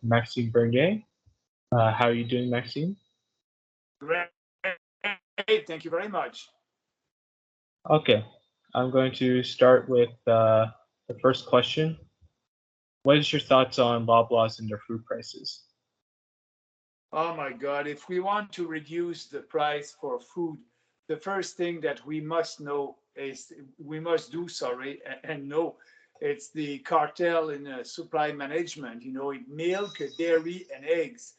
Maxime Bernier. How are you doing, Maxime? Great. Thank you very much. Okay, I'm going to start with the first question. What is your thoughts on Loblaws and their food prices? Oh my God. If we want to reduce the price for food, the first thing that we must know is we must do, sorry, and know it's the cartel in supply management, milk, dairy, and eggs.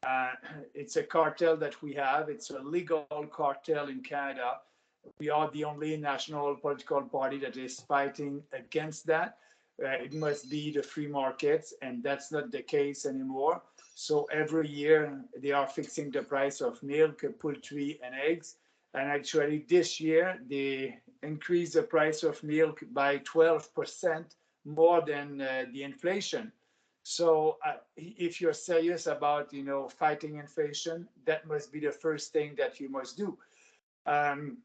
Uh, it's a cartel that we have. It's a legal cartel in Canada. We are the only national political party that is fighting against that. It must be the free markets, and that's not the case anymore. So every year they are fixing the price of milk, poultry, and eggs. And actually, this year they increased the price of milk by 12% more than the inflation. So if you're serious about fighting inflation, that must be the first thing that you must do. Um,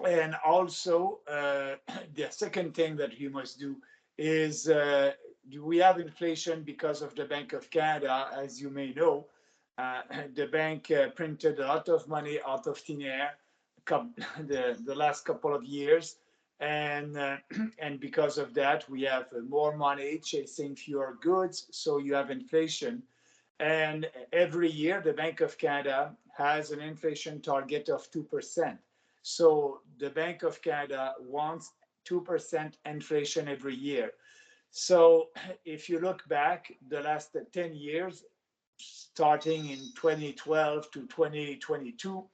and also, the second thing that you must do is we have inflation because of the Bank of Canada, as you may know. Uh, the bank printed a lot of money out of thin air the last couple of years. And and because of that, we have more money chasing fewer goods, so you have inflation. And every year, the Bank of Canada has an inflation target of 2%. So the Bank of Canada wants 2% inflation every year. So if you look back the last 10 years, starting in 2012 to 2022,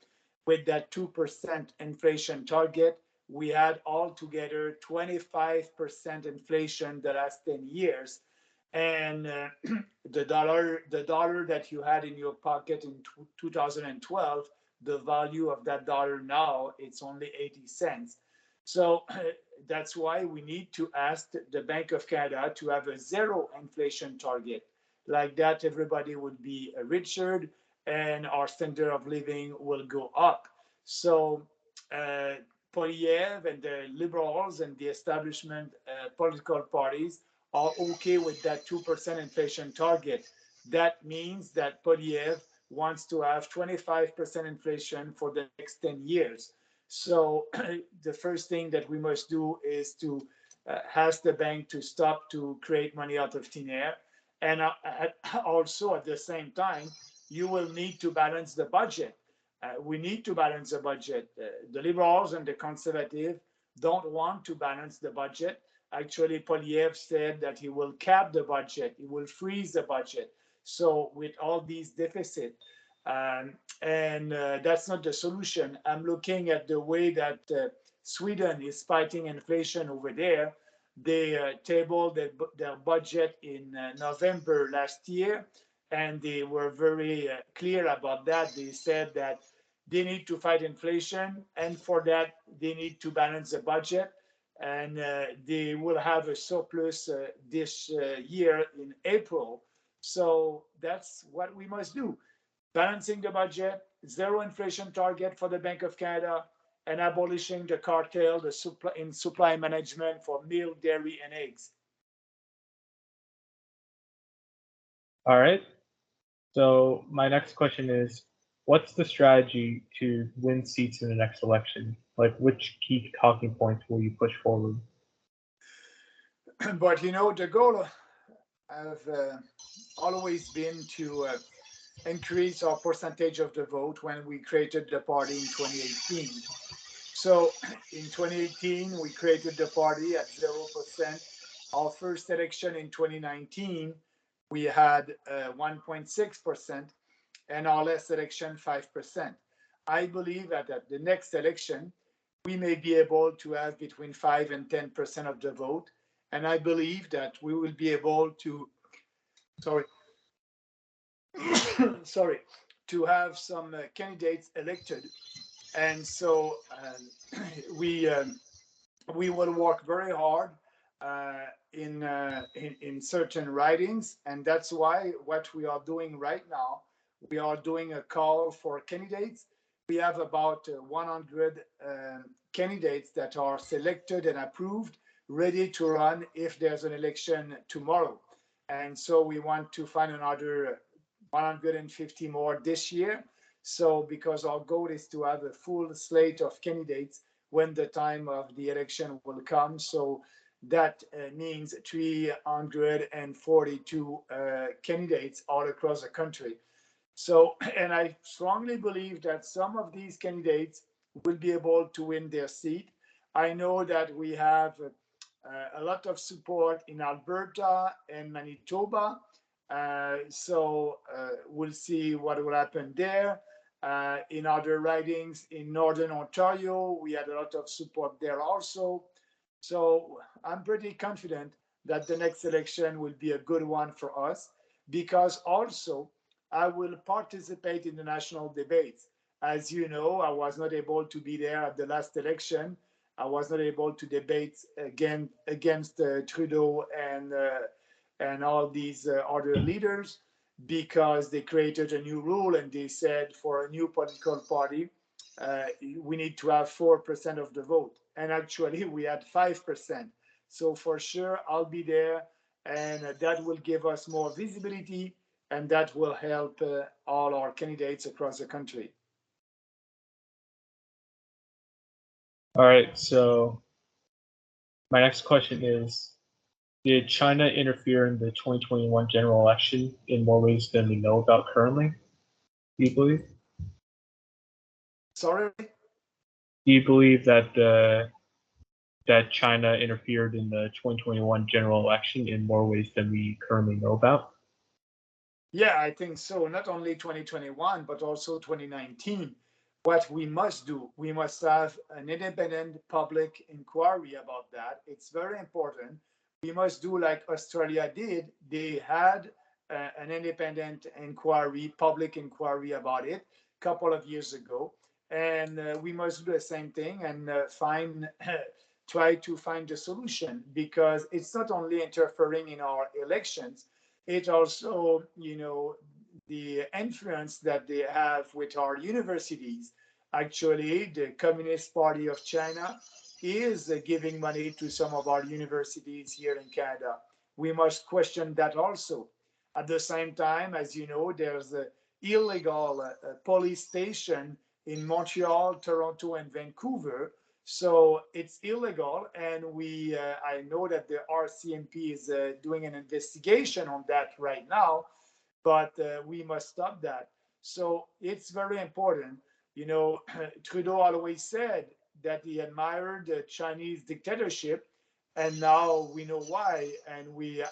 with that 2% inflation target, we had altogether 25% inflation the last 10 years. And the dollar that you had in your pocket in 2012, the value of that dollar now, it's only 80 cents. So that's why we need to ask the Bank of Canada to have a zero inflation target. Like that, everybody would be richer and our standard of living will go up. So uh, Polyev and the liberals and the establishment political parties are okay with that 2% inflation target. That means that Polyev wants to have 25% inflation for the next 10 years. So the first thing that we must do is to ask the bank to stop to create money out of thin air. And also at the same time, you will need to balance the budget. We need to balance the budget. The liberals and the conservatives don't want to balance the budget. Actually, Polyev said that he will cap the budget, he will freeze the budget. So, with all these deficits, and that's not the solution. I'm looking at the way that Sweden is fighting inflation over there. They tabled their budget in November last year, and they were very clear about that. They said that they need to fight inflation, and for that, they need to balance the budget. And they will have a surplus this year in April. So that's what we must do: balancing the budget, zero inflation target for the Bank of Canada, and abolishing the cartel in supply management for milk, dairy, and eggs. All right. So my next question is, what's the strategy to win seats in the next election? Like, which key talking points will you push forward? But the goal have always been to increase our percentage of the vote when we created the party in 2018. So in 2018, we created the party at 0%. Our first election in 2019, we had 1.6%, and our last election, 5%. I believe that at the next election, we may be able to have between 5 and 10% of the vote. And I believe that we will be able to, sorry, sorry, to have some candidates elected. And so we we will work very hard in certain writings, and that's why what we are doing right now, we are doing a call for candidates. We have about 100 candidates that are selected and approved, ready to run if there's an election tomorrow. And so we want to find another 150 more this year. So because our goal is to have a full slate of candidates when the time of the election will come. So that means 342 candidates all across the country. So, and I strongly believe that some of these candidates will be able to win their seat. I know that we have a lot of support in Alberta and Manitoba. So we'll see what will happen there. In other ridings in Northern Ontario, we had a lot of support there also. So I'm pretty confident that the next election will be a good one for us because also I will participate in the national debates. As you know, I was not able to be there at the last election. I was not able to debate against Trudeau and all these other leaders because they created a new rule and they said for a new political party, we need to have 4% of the vote. And actually, we had 5%. So for sure, I'll be there, and that will give us more visibility, and that will help all our candidates across the country. All right, so my next question is, did China interfere in the 2021 general election in more ways than we know about currently? Do you believe? Sorry? Do you believe that China interfered in the 2021 general election in more ways than we currently know about? Yeah, I think so. Not only 2021, but also 2019. What we must do, we must have an independent public inquiry about that. It's very important. We must do like Australia did. They had an independent inquiry, public inquiry about it a couple of years ago. And we must do the same thing and try to find a solution because it's not only interfering in our elections, it also, the influence that they have with our universities. Actually, the Communist Party of China is giving money to some of our universities here in Canada. We must question that also. At the same time, as you know, there's an illegal police station in Montreal, Toronto, and Vancouver. So it's illegal, and I know that the RCMP is doing an investigation on that right now, but we must stop that. So it's very important. Trudeau always said that he admired the Chinese dictatorship, and now we know why, and we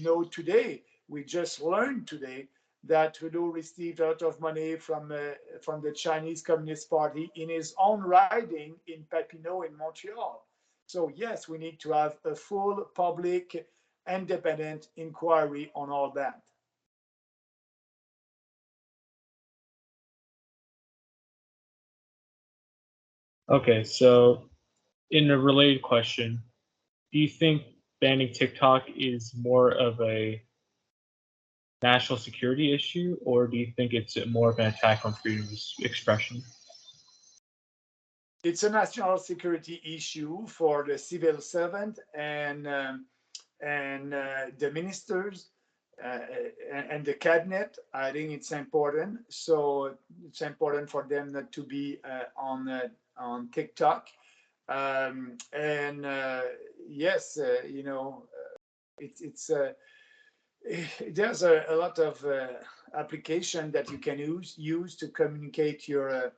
know today. We just learned today that Trudeau received a lot of money from the Chinese Communist Party in his own riding in Papineau in Montreal. So yes, we need to have a full public independent inquiry on all that. Okay, so in a related question, do you think banning TikTok is more of a national security issue, or do you think it's more of an attack on freedom of expression? It's a national security issue for the civil servant and the ministers and the cabinet. I think it's important. So it's important for them not to be on TikTok. And yes, it's there's a lot of application that you can use to communicate your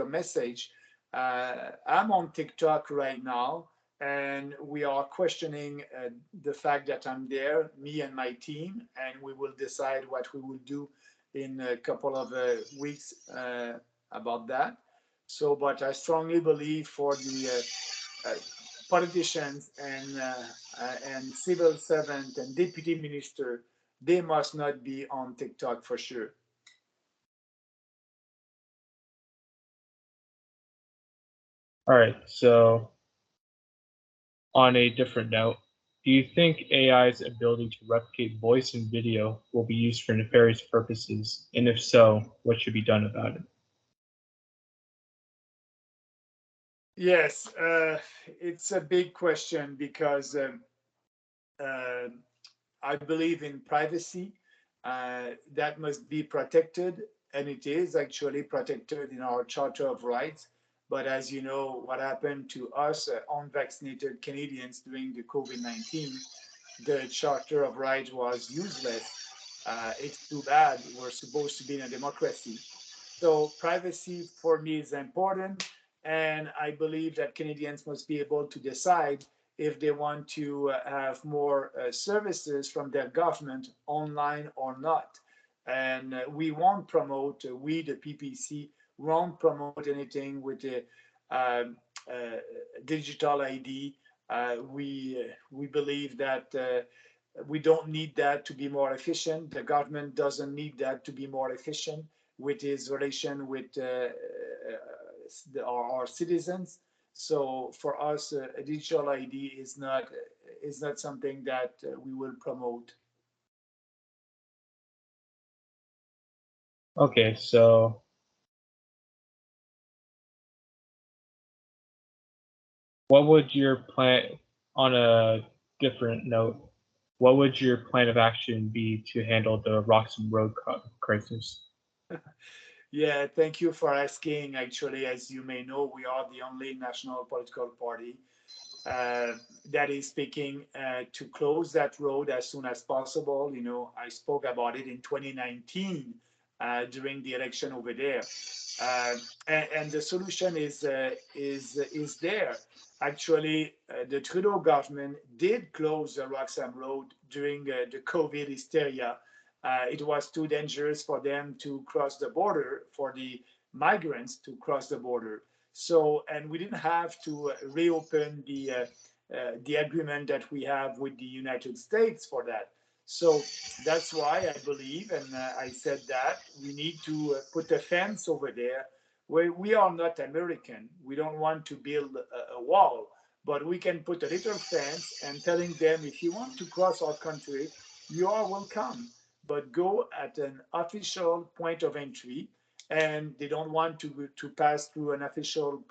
message. I'm on TikTok right now, and we are questioning the fact that I'm there, me and my team, and we will decide what we will do in a couple of weeks about that. So, but I strongly believe for the politicians and civil servant and deputy minister, they must not be on TikTok for sure. All right, so on a different note, do you think AI's ability to replicate voice and video will be used for nefarious purposes? And if so, what should be done about it? Yes, it's a big question because I believe in privacy. That must be protected, and it is actually protected in our Charter of Rights. But as you know, what happened to us unvaccinated Canadians during the COVID-19, the Charter of Rights was useless. It's too bad. We're supposed to be in a democracy. So privacy for me is important, and I believe that Canadians must be able to decide if they want to have more services from their government online or not. And we won't promote, we the PPC won't promote anything with the um, uh, digital ID. We believe that we don't need that to be more efficient. The government doesn't need that to be more efficient with his relation with our citizens. So for us, a digital ID is not something that we will promote. Okay, so what would your plan, on a different note, what would your plan of action be to handle the Roxham Road crisis? Yeah, thank you for asking. Actually, as you may know, we are the only national political party uh, that is speaking to close that road as soon as possible. You know, I spoke about it in 2019 during the election over there, uh, and the solution is there. Actually, the Trudeau government did close the Roxham Road during the COVID hysteria. It was too dangerous for them to cross the border, for the migrants to cross the border. So, and we didn't have to reopen the agreement that we have with the United States for that. So that's why I believe, and I said that we need to put a fence over there. Where we are not American, we don't want to build a wall, but we can put a little fence and telling them if you want to cross our country, you are welcome, but go at an official point of entry, and they don't want to pass through an official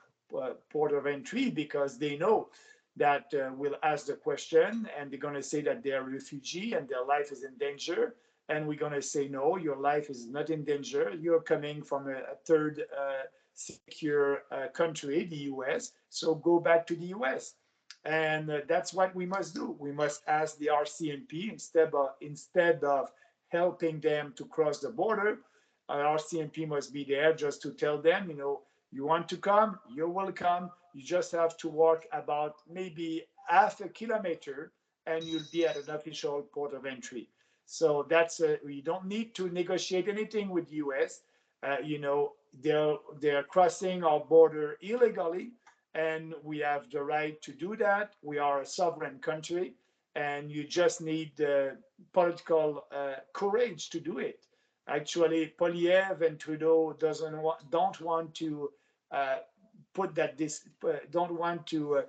port of entry because they know that will ask the question and they're going to say that they're a refugee and their life is in danger, and we're going to say no, your life is not in danger, you're coming from a third secure country, the US, so go back to the US. And that's what we must do. We must ask the RCMP instead of helping them to cross the border. Our CMP must be there just to tell them, you know, you want to come, you're welcome. You just have to walk about maybe half a kilometer and you'll be at an official port of entry. So that's we don't need to negotiate anything with the US. You know, they're crossing our border illegally, and we have the right to do that. We are a sovereign country, and you just need political courage to do it. Actually, Poliev and Trudeau don't want to uh, put that this don't want to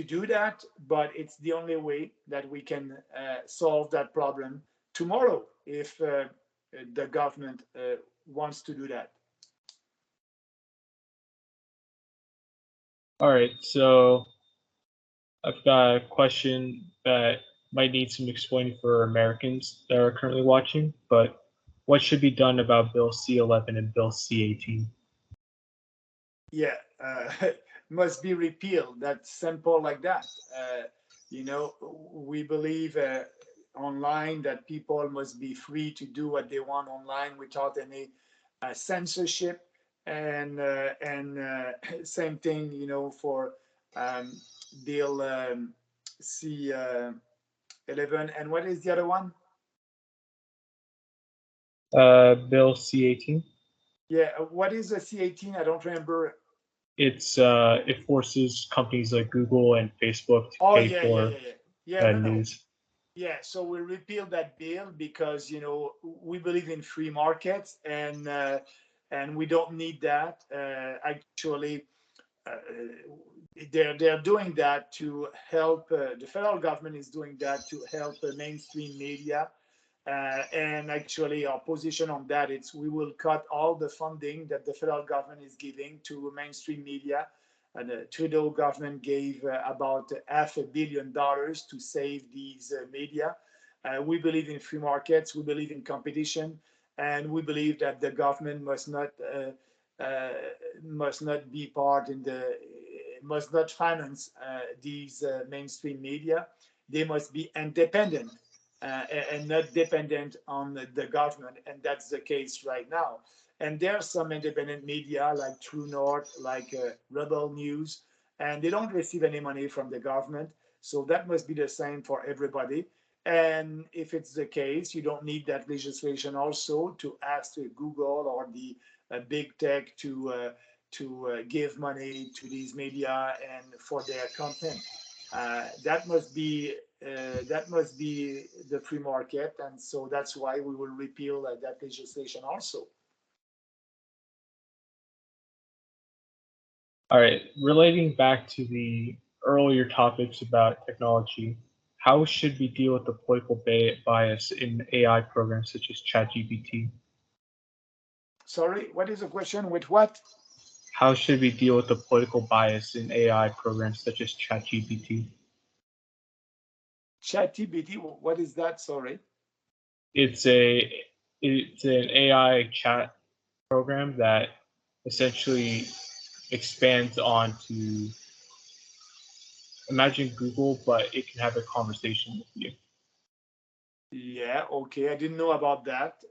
do that, but it's the only way that we can solve that problem tomorrow if the government wants to do that. All right, so I've got a question that might need some explaining for Americans that are currently watching, but what should be done about Bill C-11 and Bill C-18? Yeah, must be repealed. That's simple like that. You know, we believe online that people must be free to do what they want online without any censorship. And same thing, you know, for um, Bill C 11. And what is the other one? Bill C-18. Yeah, what is a C 18? I don't remember. It forces companies like Google and Facebook to Oh pay yeah, yeah, for yeah, yeah. Yeah, no, no. news. Yeah, so we repealed that bill because you know we believe in free markets, and we don't need that. Actually, uh, they're doing that to help. The federal government is doing that to help mainstream media. And actually, our position on that is we will cut all the funding that the federal government is giving to mainstream media. And the Trudeau government gave about $500 million to save these media. We believe in free markets, we believe in competition, and we believe that the government uh, must not be part in the must not finance these mainstream media. They must be independent and not dependent on the government, and that's the case right now. And there are some independent media like True North, like Rebel News, and they don't receive any money from the government. So that must be the same for everybody. And if it's the case, you don't need that legislation also to ask Google or the big tech to give money to these media and for their content. That must be the free market, and so that's why we will repeal that legislation also. All right, relating back to the earlier topics about technology, how should we deal with the political bias in AI programs such as ChatGPT? Sorry, what is the question? With what? How should we deal with the political bias in AI programs such as ChatGPT? ChatGPT, what is that? Sorry. It's a it's an AI chat program that essentially expands onto, imagine Google, but it can have a conversation with you. Yeah, okay. I didn't know about that.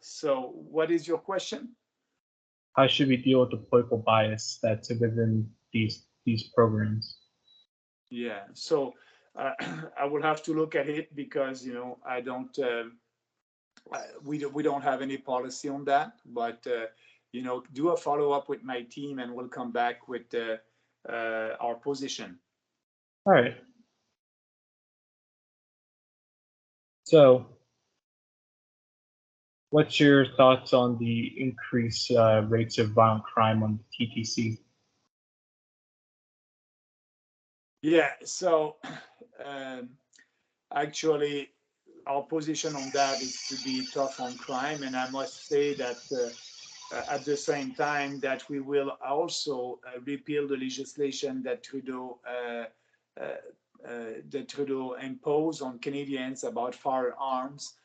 So, what is your question? How should we deal with the political bias that's within these programs? Yeah. So, uh, I will have to look at it because I don't. We don't have any policy on that. But do a follow up with my team, and we'll come back with our position. All right. So, what's your thoughts on the increased rates of violent crime on the TTC? Yeah. So, um, actually, our position on that is to be tough on crime, and I must say that at the same time that we will also repeal the legislation that Trudeau imposed on Canadians about firearms.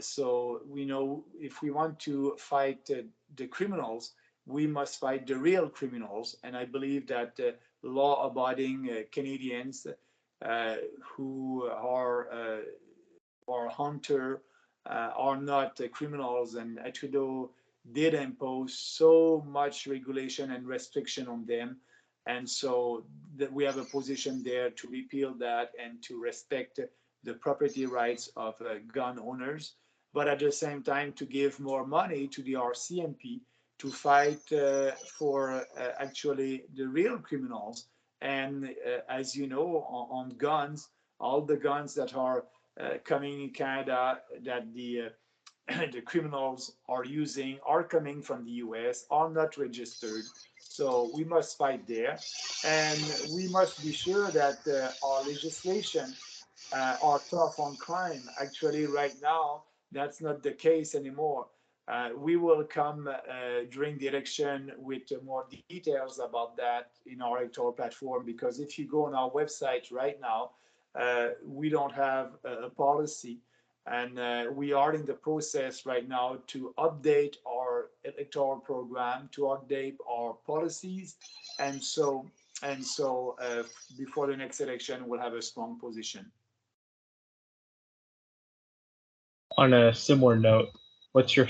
So we know if we want to fight the criminals, we must fight the real criminals, and I believe that law-abiding Canadians who are hunter are not criminals, and Trudeau did impose so much regulation and restriction on them, and so that we have a position there to repeal that and to respect the property rights of gun owners, but at the same time to give more money to the RCMP to fight for actually the real criminals. And as you know, on guns, all the guns that are coming in Canada that the criminals are using are coming from the US, are not registered. So we must fight there. And we must be sure that our legislation are tough on crime. Actually, right now, that's not the case anymore. We will come during the election with more details about that in our electoral platform, because if you go on our website right now, we don't have a policy, and we are in the process right now to update our electoral program, to update our policies, and so before the next election, we'll have a strong position. On a similar note, what's your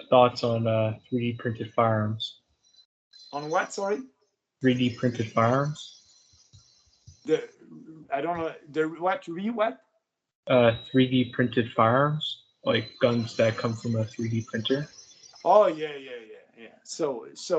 thoughts on 3D printed firearms? On what? Sorry. 3D printed firearms? The I don't know the what what. 3D printed firearms, like guns that come from a 3D printer. Oh yeah. So uh,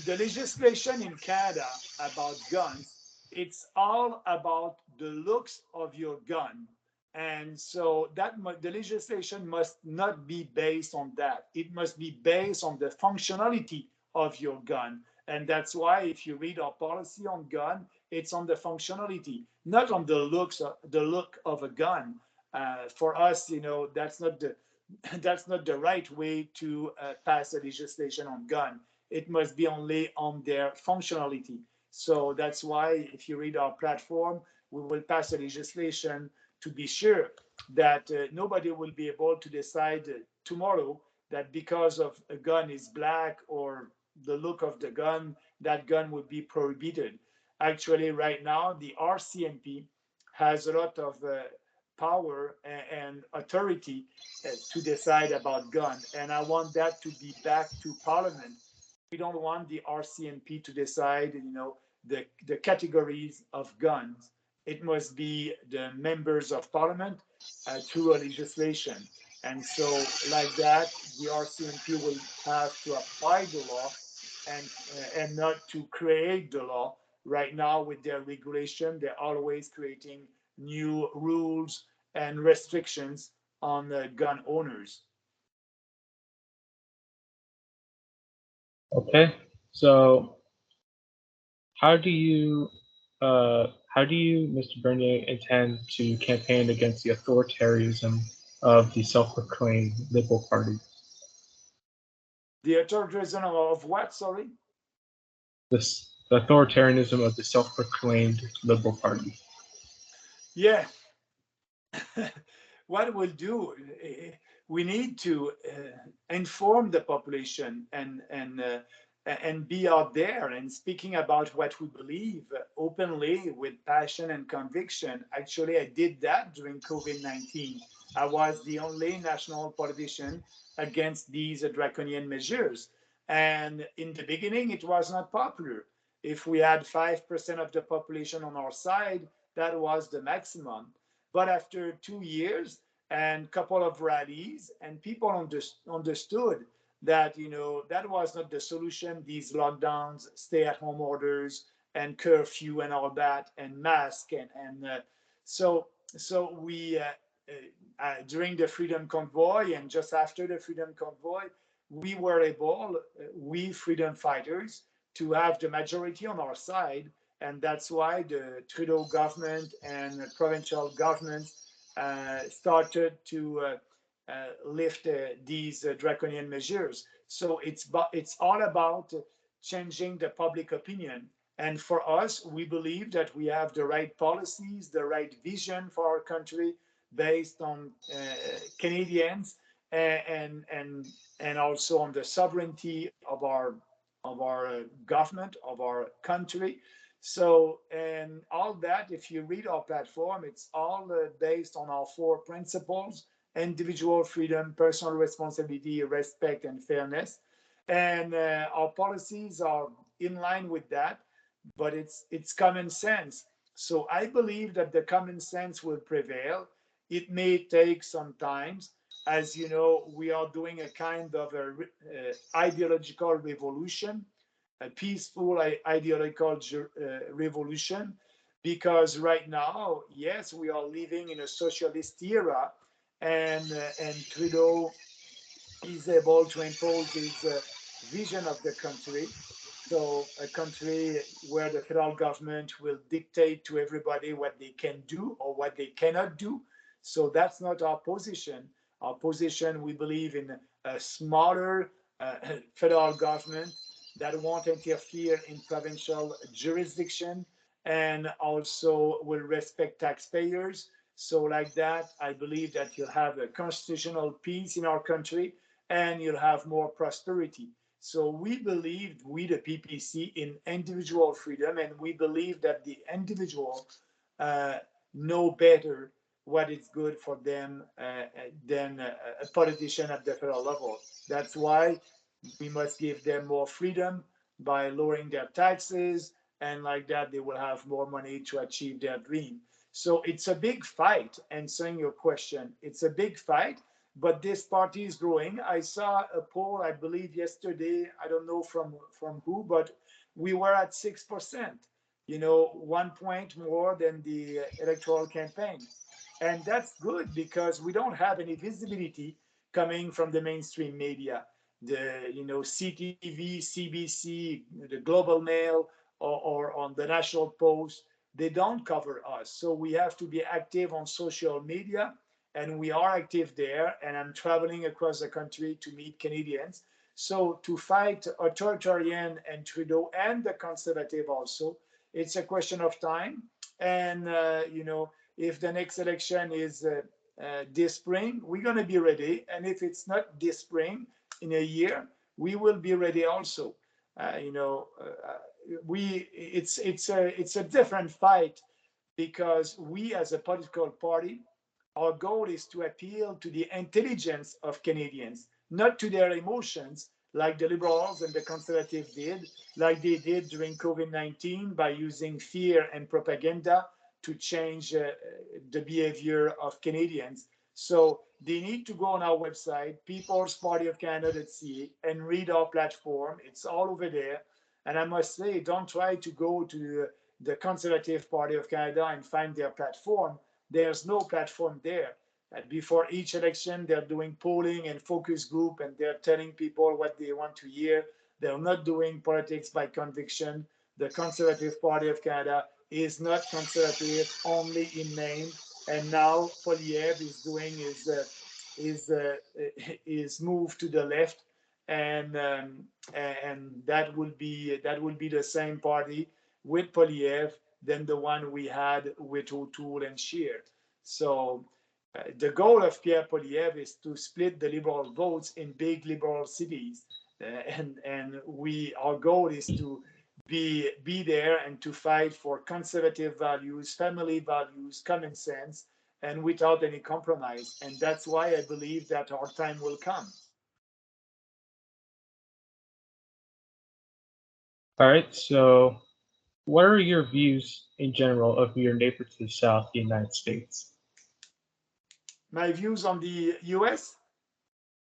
the legislation in Canada about guns, it's all about the looks of your gun. And so the legislation must not be based on that. It must be based on the functionality of your gun. And that's why if you read our policy on gun, it's on the functionality, not on the look of a gun. For us, that's not the right way to pass a legislation on gun. It must be only on their functionality. So that's why if you read our platform, we will pass a legislation to be sure that nobody will be able to decide tomorrow that because of a gun is black or the look of the gun, that gun would be prohibited. Actually, right now, the RCMP has a lot of power and authority to decide about gun. And I want that to be back to Parliament. We don't want the RCMP to decide, the categories of guns. It must be the members of Parliament through a legislation. And so, like that, the RCMP will have to apply the law and not to create the law. Right now, with their regulation, they're always creating new rules and restrictions on gun owners. Okay, so how do you, Mr. Bernier, intend to campaign against the authoritarianism of the self-proclaimed Liberal Party? The authoritarianism of what? Sorry. The authoritarianism of the self-proclaimed Liberal Party. Yeah. What we'll do, we need to inform the population and be out there and speaking about what we believe openly with passion and conviction. Actually, I did that during COVID-19. I was the only national politician against these draconian measures. And in the beginning, it was not popular. If we had 5% of the population on our side, that was the maximum. But after 2 years and couple of rallies, and people understood that that was not the solution. These lockdowns, stay-at-home orders, and curfew, and all that, and mask, and so we during the Freedom Convoy and just after the Freedom Convoy, we were able, we freedom fighters, to have the majority on our side, and that's why the Trudeau government and provincial governments started to lift these draconian measures. So it's all about changing the public opinion. And for us, we believe that we have the right policies, the right vision for our country based on Canadians and also on the sovereignty of our government, of our country. So, and all that, if you read our platform, it's all based on our four principles: individual freedom, personal responsibility, respect, and fairness. And our policies are in line with that, but it's common sense. So I believe that the common sense will prevail. It may take some time. As you know, we are doing a kind of ideological revolution, a peaceful ideological revolution, because right now, yes, we are living in a socialist era, and Trudeau is able to impose his vision of the country. So a country where the federal government will dictate to everybody what they can do or what they cannot do. So that's not our position. Our position, we believe in a smaller federal government that won't interfere in provincial jurisdiction and also will respect taxpayers. So like that, I believe that you'll have a constitutional peace in our country and you'll have more prosperity. So we believe, we the PPC, in individual freedom, and we believe that the individual know better what is good for them than a politician at the federal level. That's why we must give them more freedom by lowering their taxes, and like that they will have more money to achieve their dream. So it's a big fight. Answering your question, it's a big fight, but this party is growing. I saw a poll, I believe yesterday, I don't know from who, but we were at 6%, 1 point more than the electoral campaign. And that's good because we don't have any visibility coming from the mainstream media, the CTV, CBC, the Global Mail, or on the National Post. They don't cover us. So we have to be active on social media, and we are active there. And I'm traveling across the country to meet Canadians. So to fight authoritarian and Trudeau and the conservative also, it's a question of time. And if the next election is this spring, we're going to be ready. And if it's not this spring, in a year, we will be ready also. Uh, you know, uh, we it's a different fight because we as a political party, our goal is to appeal to the intelligence of Canadians, not to their emotions, like the Liberals and the Conservatives did, like they did during COVID-19 by using fear and propaganda to change the behavior of Canadians. So they need to go on our website, peoplespartyofcanada.ca, and read our platform. It's all over there. And I must say, don't try to go to the Conservative Party of Canada and find their platform. There's no platform there. Before each election, they're doing polling and focus group, and they're telling people what they want to hear. They're not doing politics by conviction. The Conservative Party of Canada is not conservative only in name. And now Poliev is doing is uh, is moved to the left, and that will be the same party with Poliev than the one we had with O'Toole and Scheer. So the goal of Pierre Poliev is to split the liberal votes in big liberal cities, and we our goal is to be there and to fight for conservative values, family values, common sense, and without any compromise. And that's why I believe that our time will come. All right. So, what are your views in general of your neighbor to the south, the United States? My views on the US?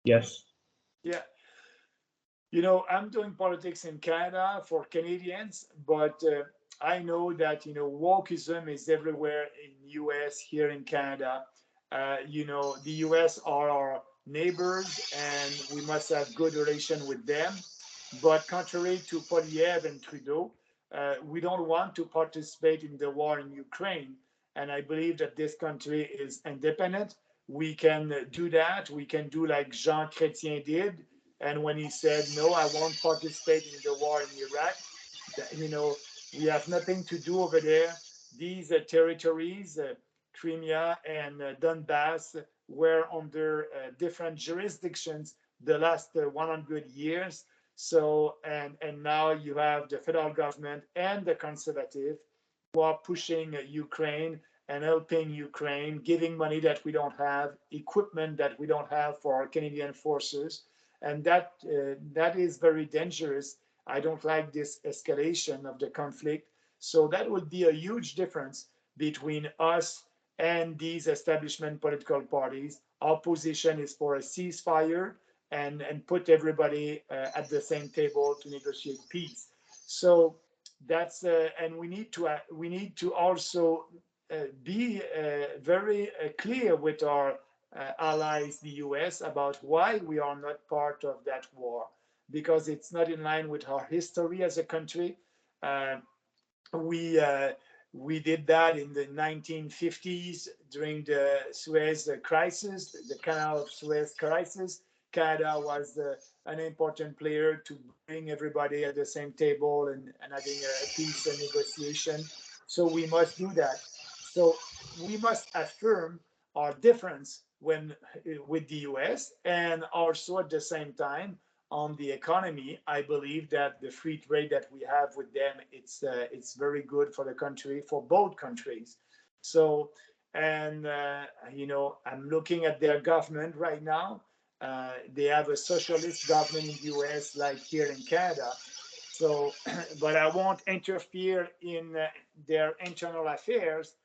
Yes. Yeah. I'm doing politics in Canada for Canadians, but I know that wokeism is everywhere in US, here in Canada. The US are our neighbors, and we must have good relation with them. But contrary to Poliev and Trudeau, we don't want to participate in the war in Ukraine. And I believe that this country is independent. We can do that. We can do like Jean Chrétien did. And when he said, no, I won't participate in the war in Iraq, we have nothing to do over there. These territories, Crimea and Donbass, were under different jurisdictions the last 100 years. So, and now you have the federal government and the conservative who are pushing Ukraine and helping Ukraine, giving money that we don't have, equipment that we don't have for our Canadian forces, and that is very dangerous. I don't like this escalation of the conflict. So that would be a huge difference between us and these establishment political parties. Our position is for a ceasefire and put everybody at the same table to negotiate peace. So that's and we need to also be very clear with our allies, the US, about why we are not part of that war, because it's not in line with our history as a country. Uh, we uh, we did that in the 1950s during the Suez crisis, the Canal of Suez crisis. Canada was an important player to bring everybody at the same table and having a peace and negotiation. So we must do that. So we must affirm our difference when with the US, and also at the same time on the economy. I believe that the free trade that we have with them, it's very good for the country, for both countries. So, and I'm looking at their government right now. They have a socialist government in the U.S. like here in Canada. So, but I won't interfere in their internal affairs.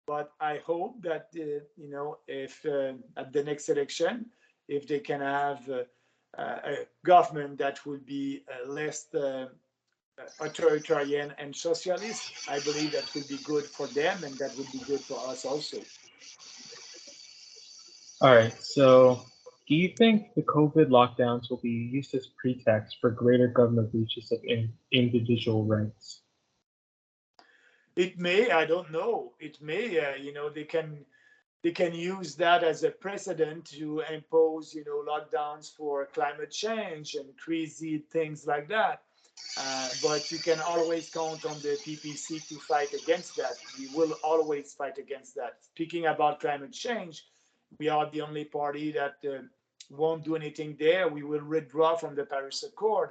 But I hope that if at the next election, if they can have a government that will be less authoritarian and socialist, I believe that will be good for them, and that will be good for us also. All right. So, do you think the COVID lockdowns will be used as pretext for greater government breaches of individual rights? It may, I don't know. It may, they can use that as a precedent to impose, lockdowns for climate change and crazy things like that. But you can always count on the PPC to fight against that. We will always fight against that. Speaking about climate change, we are the only party that won't do anything there. We will withdraw from the Paris Accord.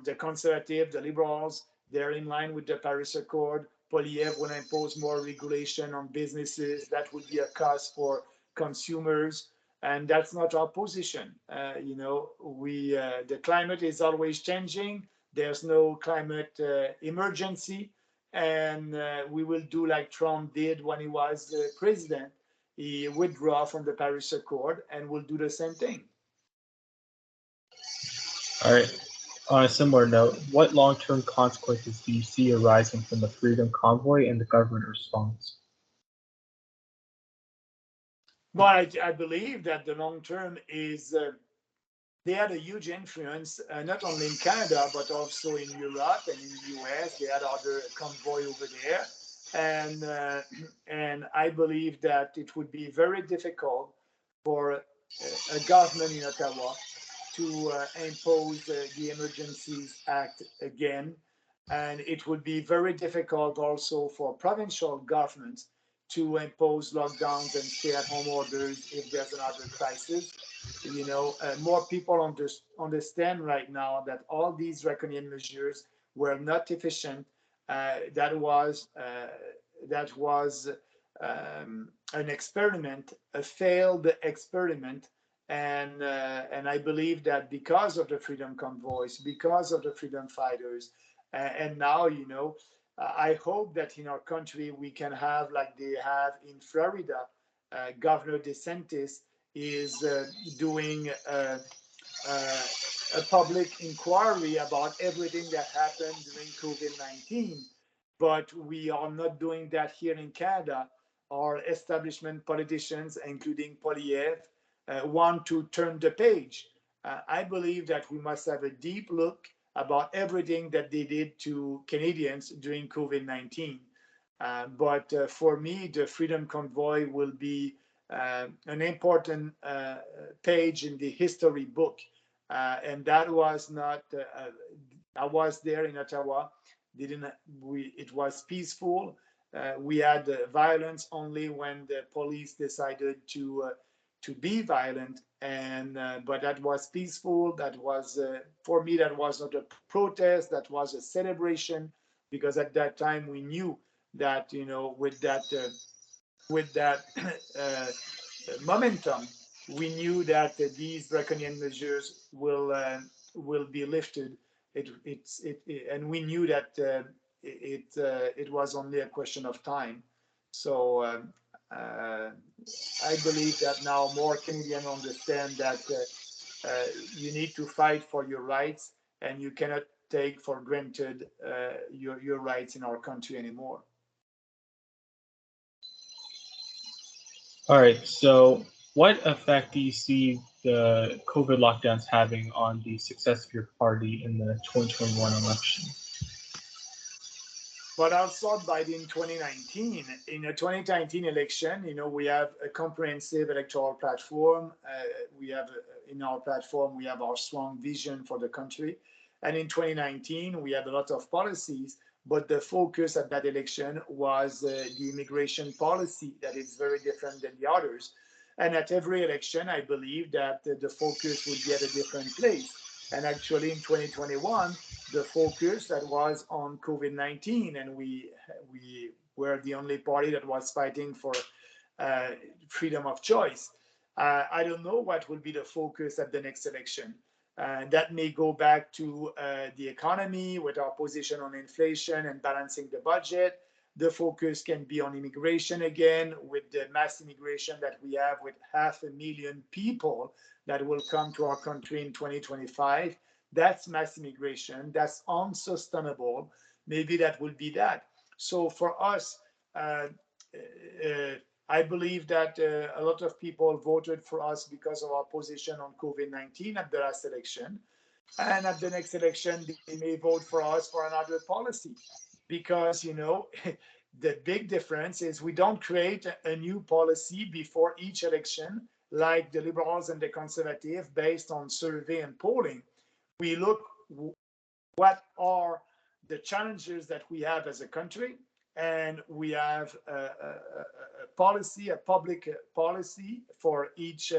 The conservative, the liberals, they're in line with the Paris Accord. Polyev will impose more regulation on businesses. That would be a cost for consumers, and that's not our position. We the climate is always changing. There's no climate emergency, and we will do like Trump did when he was president. He withdraw from the Paris Accord, and we'll do the same thing. All right. On a similar note, what long-term consequences do you see arising from the Freedom Convoy and the government response? Well, I believe that the long term is they had a huge influence, not only in Canada, but also in Europe and in the US. They had other convoy over there. And I believe that it would be very difficult for a government in Ottawa to impose the Emergencies Act again. And it would be very difficult also for provincial governments to impose lockdowns and stay-at-home orders if there's another crisis. More people understand right now that all these draconian measures were not efficient. That was an experiment, a failed experiment, and I believe that because of the Freedom Convoys, because of the Freedom Fighters, and now I hope that in our country we can have like they have in Florida. Governor DeSantis is doing a public inquiry about everything that happened during COVID-19, but we are not doing that here in Canada. Our establishment politicians, including Polyev, want to turn the page. I believe that we must have a deep look about everything that they did to Canadians during COVID-19. But for me, the Freedom Convoy will be an important page in the history book. And that was not, I was there in Ottawa. It was peaceful. We had violence only when the police decided to be violent, and but that was peaceful. That was for me. That was not a protest. That was a celebration, because at that time we knew that with that uh, momentum, we knew that these draconian measures will be lifted. And we knew that it was only a question of time. So uh, I believe that now more Canadians understand that you need to fight for your rights, and you cannot take for granted your rights in our country anymore. All right. So, what effect do you see the COVID lockdowns having on the success of your party in the 2021 election? But I'll start by in 2019. In the 2019 election, we have a comprehensive electoral platform. We have in our platform, we have our strong vision for the country. And in 2019, we had a lot of policies, but the focus at that election was the immigration policy that is very different than the others. And at every election, I believe that the focus would be at a different place. And actually, in 2021, the focus that was on COVID-19, and we were the only party that was fighting for uh, freedom of choice. I don't know what will be the focus at the next election. That may go back to the economy with our position on inflation and balancing the budget. The focus can be on immigration again, with the mass immigration that we have, with 500,000 people that will come to our country in 2025. That's mass immigration. That's unsustainable. Maybe that will be that. So for us, uh, I believe that a lot of people voted for us because of our position on COVID-19 at the last election. And at the next election, they may vote for us for another policy, because, the big difference is we don't create a new policy before each election like the Liberals and the Conservatives based on survey and polling. We look what are the challenges that we have as a country, and we have a policy, a public policy for each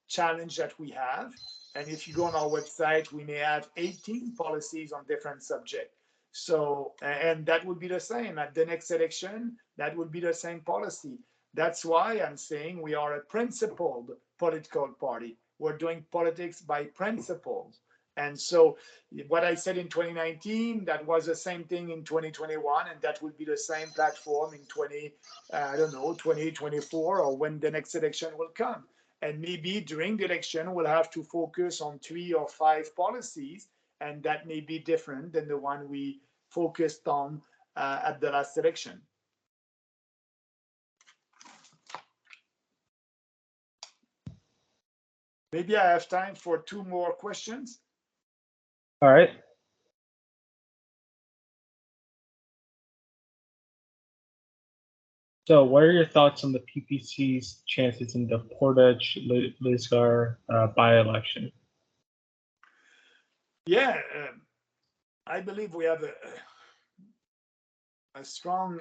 challenge that we have. And if you go on our website, we may have 18 policies on different subjects. So, and that would be the same at the next election, that would be the same policy. That's why I'm saying we are a principled political party. We're doing politics by principles. And so what I said in 2019, that was the same thing in 2021, and that will be the same platform in 2024, or when the next election will come. And maybe during the election, we'll have to focus on 3 or 5 policies, and that may be different than the one we focused on at the last election. Maybe I have time for 2 more questions. All right. So, what are your thoughts on the PPC's chances in the Portage-Lisgar by-election? Yeah, I believe we have a strong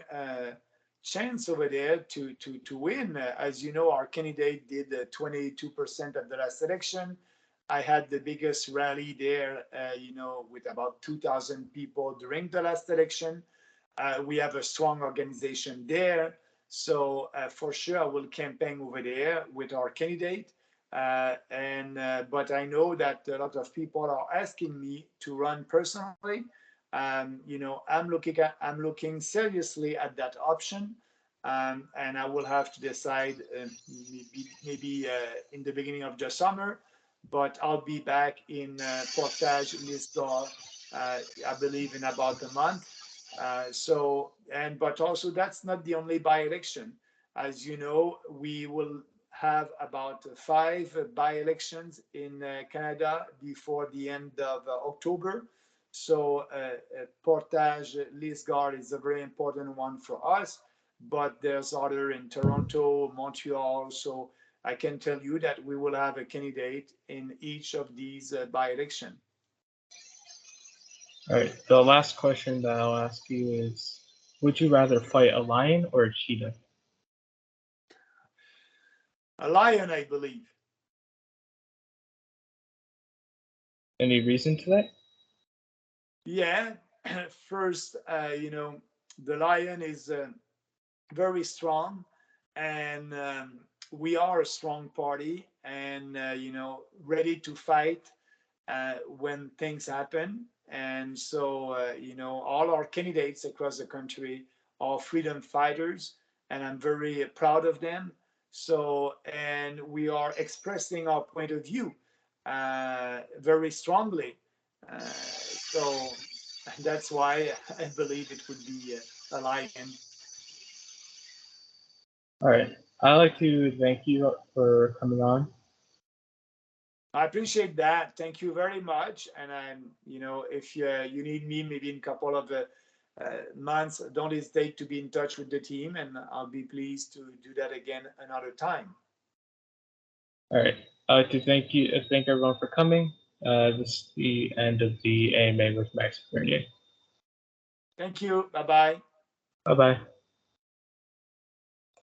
chance over there to win. As you know, our candidate did 22% at the last election. I had the biggest rally there, with about 2,000 people during the last election. We have a strong organization there. So for sure, I will campaign over there with our candidate. But I know that a lot of people are asking me to run personally. I'm looking seriously at that option, and I will have to decide maybe in the beginning of the summer. But I'll be back in Portage-Lisgar, I believe, in about a month. But also that's not the only by-election. As you know, we will have about 5 by-elections in Canada before the end of October. So Portage-Lisgar is a very important one for us, but there's other in Toronto, Montreal. So I can tell you that we will have a candidate in each of these by-election. All right. The last question that I'll ask you is, would you rather fight a lion or a cheetah? A lion, I believe. Any reason to that? Yeah, first, the lion is very strong, and we are a strong party, and ready to fight when things happen. And so, all our candidates across the country are freedom fighters, and I'm very proud of them. So, and we are expressing our point of view very strongly. So that's why I believe it would be a lion. All right. I'd like to thank you for coming on. I appreciate that. Thank you very much. And if you need me, maybe in a couple of months, don't hesitate to be in touch with the team, and I'll be pleased to do that again another time. All right. I'd like to thank everyone for coming. This is the end of the AMA with Maxime Bernier. Thank you. Bye-bye. Bye-bye.